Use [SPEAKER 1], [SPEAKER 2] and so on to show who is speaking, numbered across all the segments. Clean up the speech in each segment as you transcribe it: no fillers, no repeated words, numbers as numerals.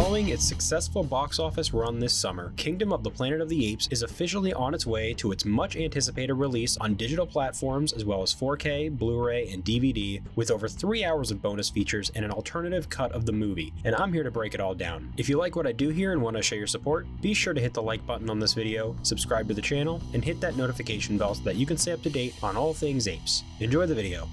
[SPEAKER 1] Following its successful box office run this summer, Kingdom of the Planet of the Apes is officially on its way to its much anticipated release on digital platforms as well as 4K, Blu-ray, and DVD, with over 3 hours of bonus features and an alternative cut of the movie, and I'm here to break it all down. If you like what I do here and want to show your support, be sure to hit the like button on this video, subscribe to the channel, and hit that notification bell so that you can stay up to date on all things apes. Enjoy the video.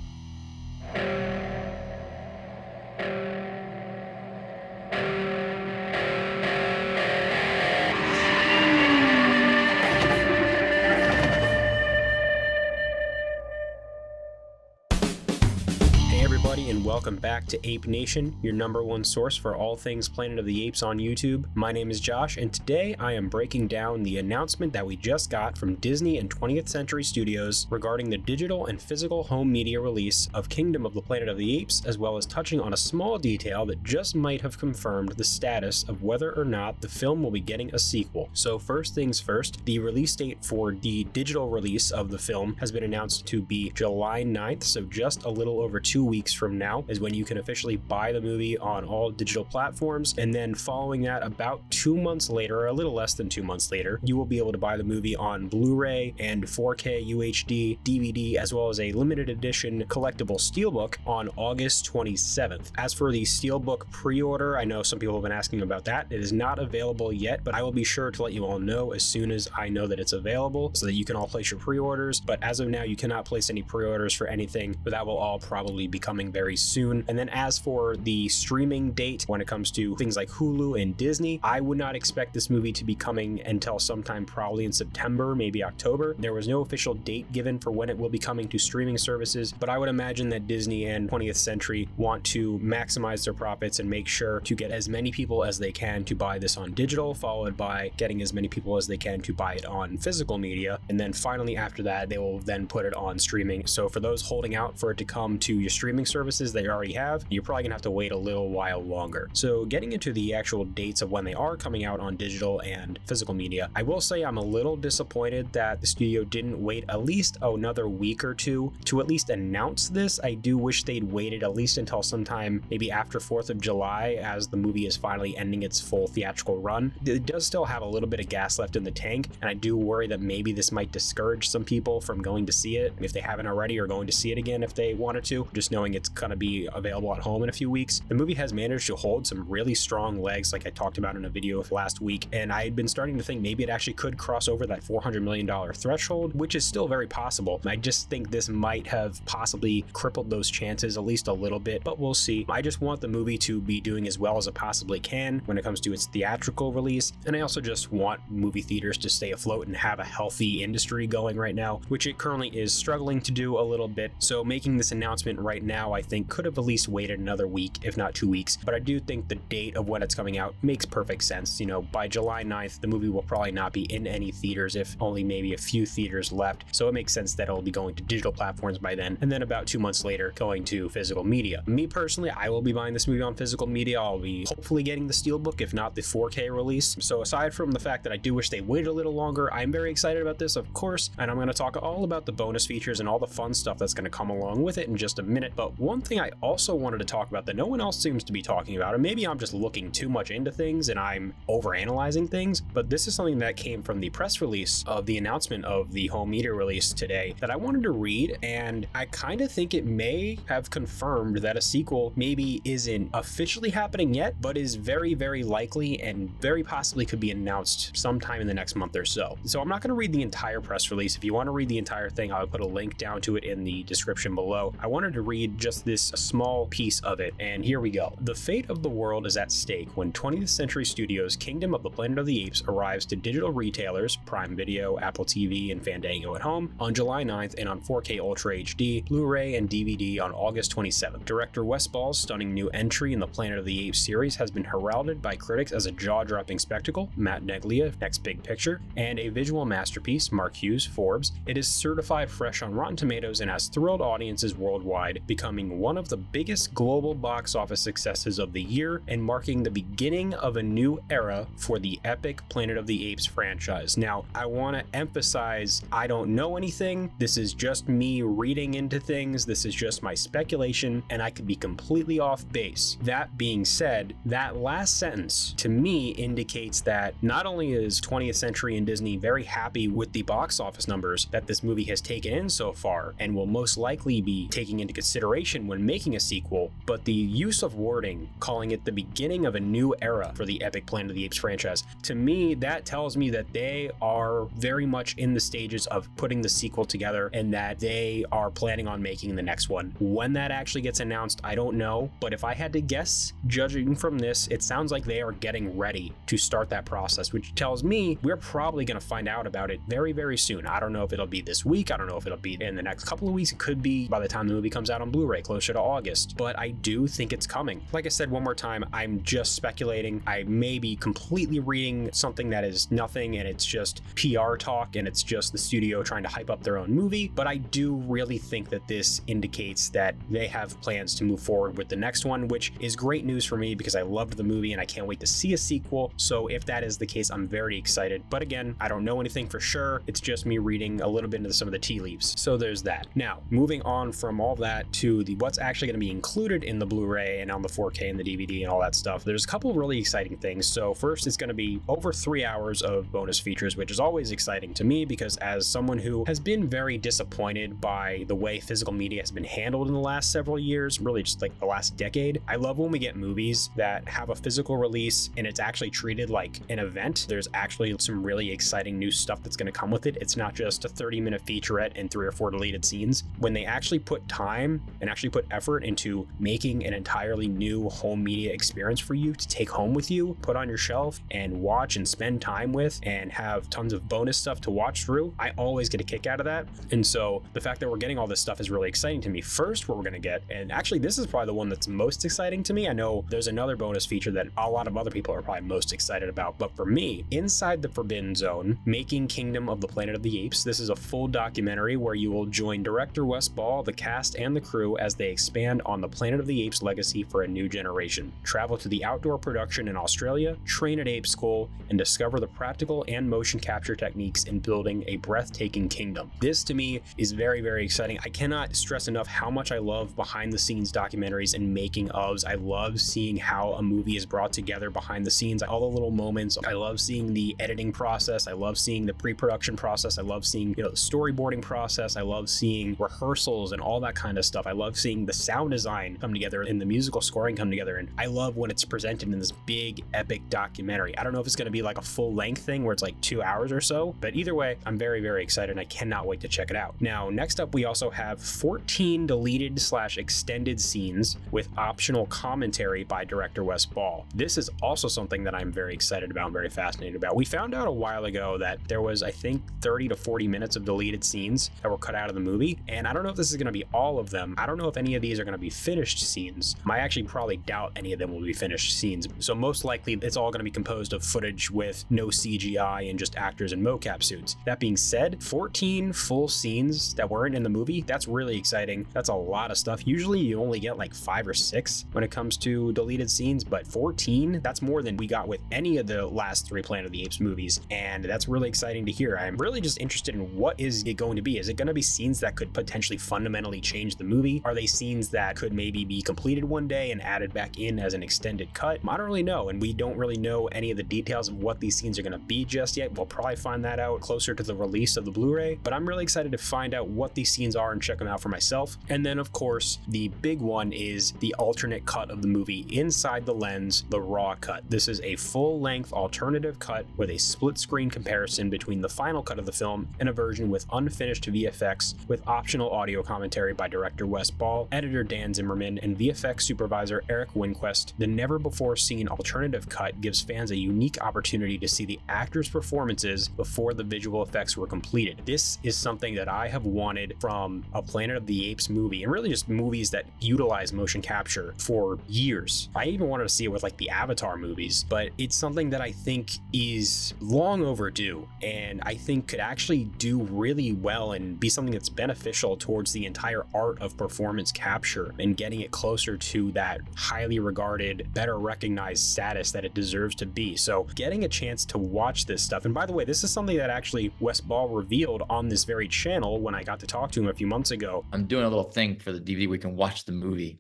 [SPEAKER 1] And welcome back to Ape Nation, your #1 source for all things Planet of the Apes on YouTube. My name is Josh, and today I am breaking down the announcement that we just got from Disney and 20th Century Studios regarding the digital and physical home media release of Kingdom of the Planet of the Apes, as well as touching on a small detail that just might have confirmed the status of whether or not the film will be getting a sequel. So first things first, the release date for the digital release of the film has been announced to be July 9th, so just a little over 2 weeks from now is when you can officially buy the movie on all digital platforms, and then following that, about 2 months later, or a little less than 2 months later, you will be able to buy the movie on Blu-ray and 4K UHD, DVD, as well as a limited edition collectible steelbook on August 27th. As for the steelbook pre-order, I know some people have been asking about that. It is not available yet, but I will be sure to let you all know as soon as I know that it's available so that you can all place your pre-orders. But as of now, you cannot place any pre-orders for anything, but that will all probably be coming very soon. And then as for the streaming date, when it comes to things like Hulu and Disney, I would not expect this movie to be coming until sometime probably in September, maybe October. There was no official date given for when it will be coming to streaming services, but I would imagine that Disney and 20th Century want to maximize their profits and make sure to get as many people as they can to buy this on digital, followed by getting as many people as they can to buy it on physical media. And then finally after that, they will then put it on streaming. So for those holding out for it to come to your streaming services they already have, you're probably gonna have to wait a little while longer. So getting into the actual dates of when they are coming out on digital and physical media, I will say I'm a little disappointed that the studio didn't wait at least another week or two to at least announce this. I do wish they'd waited at least until sometime maybe after 4th of July, as the movie is finally ending its full theatrical run. It does still have a little bit of gas left in the tank, and I do worry that maybe this might discourage some people from going to see it if they haven't already, or going to see it again if they wanted to, just knowing it's gonna be available at home in a few weeks. The movie has managed to hold some really strong legs, like I talked about in a video last week, and I had been starting to think maybe it actually could cross over that $400 million threshold, which is still very possible. I just think this might have possibly crippled those chances at least a little bit, but we'll see. I just want the movie to be doing as well as it possibly can when it comes to its theatrical release, and I also just want movie theaters to stay afloat and have a healthy industry going right now, which it currently is struggling to do a little bit. So making this announcement right now, I think, could have at least waited another week, if not 2 weeks, but I do think the date of when it's coming out makes perfect sense. You know, by July 9th, the movie will probably not be in any theaters, if only maybe a few theaters left, so it makes sense that it'll be going to digital platforms by then, and then about 2 months later going to physical media. Me personally, I will be buying this movie on physical media. I'll be hopefully getting the steelbook, if not the 4K release. So aside from the fact that I do wish they waited a little longer, I'm very excited about this, of course, and I'm going to talk all about the bonus features and all the fun stuff that's going to come along with it in just a minute. But one thing I also wanted to talk about that no one else seems to be talking about, and maybe I'm just looking too much into things and I'm overanalyzing things, but this is something that came from the press release of the announcement of the home media release today that I wanted to read, and I kind of think it may have confirmed that a sequel maybe isn't officially happening yet, but is very, very likely and very possibly could be announced sometime in the next month or so. So I'm not going to read the entire press release. If you want to read the entire thing, I'll put a link down to it in the description below. I wanted to read just this small piece of it, and here we go. The fate of the world is at stake when 20th Century Studios' Kingdom of the Planet of the Apes arrives to digital retailers, Prime Video, Apple TV, and Fandango at Home on July 9th, and on 4K Ultra HD, Blu-ray, and DVD on August 27th. Director Wes Ball's stunning new entry in the Planet of the Apes series has been heralded by critics as a jaw-dropping spectacle, Matt Neglia, Next Big Picture, and a visual masterpiece, Mark Hughes, Forbes. It is certified fresh on Rotten Tomatoes and has thrilled audiences worldwide, becoming one of the the biggest global box office successes of the year and marking the beginning of a new era for the epic Planet of the Apes franchise. Now, I want to emphasize I don't know anything. This is just me reading into things. This is just my speculation, and I could be completely off base. That being said, that last sentence to me indicates that not only is 20th Century and Disney very happy with the box office numbers that this movie has taken in so far and will most likely be taking into consideration when making a sequel, but the use of wording calling it the beginning of a new era for the epic Planet of the Apes franchise, to me that tells me that they are very much in the stages of putting the sequel together and that they are planning on making the next one. When that actually gets announced, I don't know, but if I had to guess, judging from this, it sounds like they are getting ready to start that process, which tells me we're probably going to find out about it very, very soon. I don't know if it'll be this week. I don't know if it'll be in the next couple of weeks. It could be by the time the movie comes out on Blu-ray closer to August, but I do think it's coming. Like I said, one more time, I'm just speculating. I may be completely reading something that is nothing and it's just PR talk and it's just the studio trying to hype up their own movie, but I do really think that this indicates that they have plans to move forward with the next one, which is great news for me because I loved the movie and I can't wait to see a sequel. So if that is the case, I'm very excited. But again, I don't know anything for sure. It's just me reading a little bit into some of the tea leaves. So there's that. Now, moving on from all that to the what's actually going to be included in the Blu-ray and on the 4K and the DVD and all that stuff. There's a couple really exciting things. So first, it's going to be over 3 hours of bonus features, which is always exciting to me because as someone who has been very disappointed by the way physical media has been handled in the last several years, really just like the last decade, I love when we get movies that have a physical release and it's actually treated like an event. There's actually some really exciting new stuff that's going to come with it. It's not just a 30-minute featurette and 3 or 4 deleted scenes. When they actually put time and actually put effort into making an entirely new home media experience for you to take home with you, put on your shelf and watch and spend time with and have tons of bonus stuff to watch through, I always get a kick out of that. And so the fact that we're getting all this stuff is really exciting to me. First, what we're going to get, and actually this is probably the one that's most exciting to me. I know there's another bonus feature that a lot of other people are probably most excited about, but for me, Inside the Forbidden Zone, Making Kingdom of the Planet of the Apes. This is a full documentary where you will join director Wes Ball, the cast, and the crew as they expand on the Planet of the Apes legacy for a new generation. Travel to the outdoor production in Australia, train at Ape School, and discover the practical and motion capture techniques in building a breathtaking kingdom. This to me is very, very exciting. I cannot stress enough how much I love behind the scenes documentaries and making ofs. I love seeing how a movie is brought together behind the scenes, all the little moments. I love seeing the editing process. I love seeing the pre-production process. I love seeing, the storyboarding process. I love seeing rehearsals and all that kind of stuff. I love seeing the sound design come together and the musical scoring come together. And I love when it's presented in this big epic documentary. I don't know if it's going to be like a full length thing where it's like 2 hours or so, but either way, I'm very, very excited and I cannot wait to check it out. Now, next up, we also have 14 deleted/extended scenes with optional commentary by director Wes Ball. This is also something that I'm very excited about and very fascinated about. We found out a while ago that there was, I think, 30 to 40 minutes of deleted scenes that were cut out of the movie, and I don't know if this is going to be all of them. I don't know if any of these are going to be finished scenes. I actually probably doubt any of them will be finished scenes, so most likely it's all going to be composed of footage with no CGI and just actors in mocap suits. That being said, 14 full scenes that weren't in the movie, that's really exciting. That's a lot of stuff. Usually you only get like 5 or 6 when it comes to deleted scenes, but 14, that's more than we got with any of the last 3 Planet of the Apes movies, and that's really exciting to hear. I'm really just interested in what is it going to be. Is it going to be scenes that could potentially fundamentally change the movie? Are they scenes that could maybe be completed one day and added back in as an extended cut? I don't really know, and we don't really know any of the details of what these scenes are going to be just yet. We'll probably find that out closer to the release of the Blu-ray, but I'm really excited to find out what these scenes are and check them out for myself. And then of course, the big one is the alternate cut of the movie, Inside the Lens, the raw cut. This is a full-length alternative cut with a split-screen comparison between the final cut of the film and a version with unfinished VFX with optional audio commentary by director Wes Ball, editor Dan Zimmerman, and VFX supervisor Eric Winquest. The never-before-seen alternative cut gives fans a unique opportunity to see the actors' performances before the visual effects were completed. This is something that I have wanted from a Planet of the Apes movie, and really just movies that utilize motion capture for years. I even wanted to see it with like the Avatar movies, but it's something that I think is long overdue, and I think could actually do really well and be something that's beneficial towards the entire art of performance capture. capture and getting it closer to that highly regarded, better recognized status that it deserves to be. So getting a chance to watch this stuff, and by the way, this is something that actually Wes Ball revealed on this very channel when I got to talk to him a few months ago.
[SPEAKER 2] I'm doing a little thing for the DVD. We can watch the movie,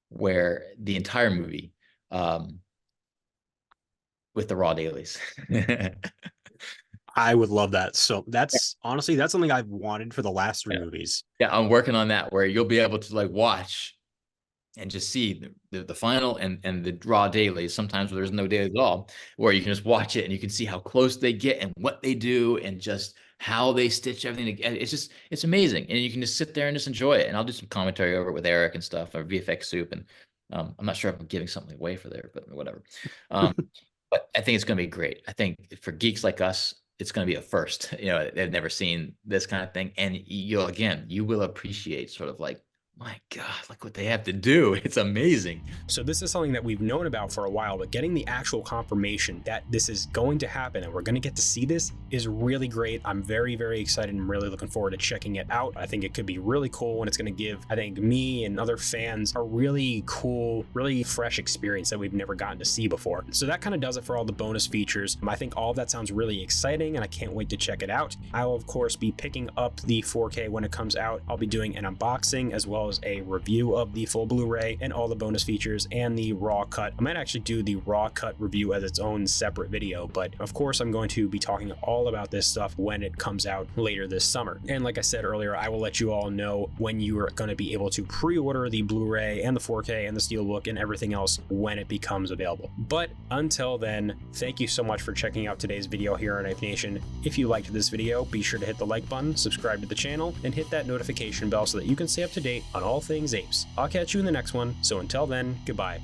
[SPEAKER 2] where the entire movie, with the raw dailies.
[SPEAKER 1] I would love that. So that's honestly, that's something I've wanted for the last 3 movies.
[SPEAKER 2] Yeah, I'm working on that, where you'll be able to like watch and just see the final and the raw dailies, sometimes where there's no dailies at all, where you can just watch it and you can see how close they get and what they do and just how they stitch everything together. It's amazing. And you can just sit there and just enjoy it. And I'll do some commentary over it with Eric and stuff, or VFX Soup. And I'm not sure if I'm giving something away for there, but whatever. But I think it's going to be great. I think for geeks like us, it's going to be a first. They've never seen this kind of thing. And you will appreciate sort of like, my God, look what they have to do. It's amazing.
[SPEAKER 1] So this is something that we've known about for a while, but getting the actual confirmation that this is going to happen and we're going to get to see this is really great. I'm very, very excited and really looking forward to checking it out. I think it could be really cool, and it's going to give, I think, me and other fans a really cool, really fresh experience that we've never gotten to see before. So that kind of does it for all the bonus features. I think all of that sounds really exciting, and I can't wait to check it out. I will, of course, be picking up the 4K when it comes out. I'll be doing an unboxing as well as a review of the full Blu-ray and all the bonus features and the raw cut. I might actually do the raw cut review as its own separate video, but of course I'm going to be talking all about this stuff when it comes out later this summer. And like I said earlier, I will let you all know when you are going to be able to pre-order the Blu-ray and the 4K and the Steelbook and everything else when it becomes available. But until then, thank you so much for checking out today's video here on Ape Nation. If you liked this video, be sure to hit the like button, subscribe to the channel, and hit that notification bell so that you can stay up to date on all things apes. I'll catch you in the next one, so until then, goodbye.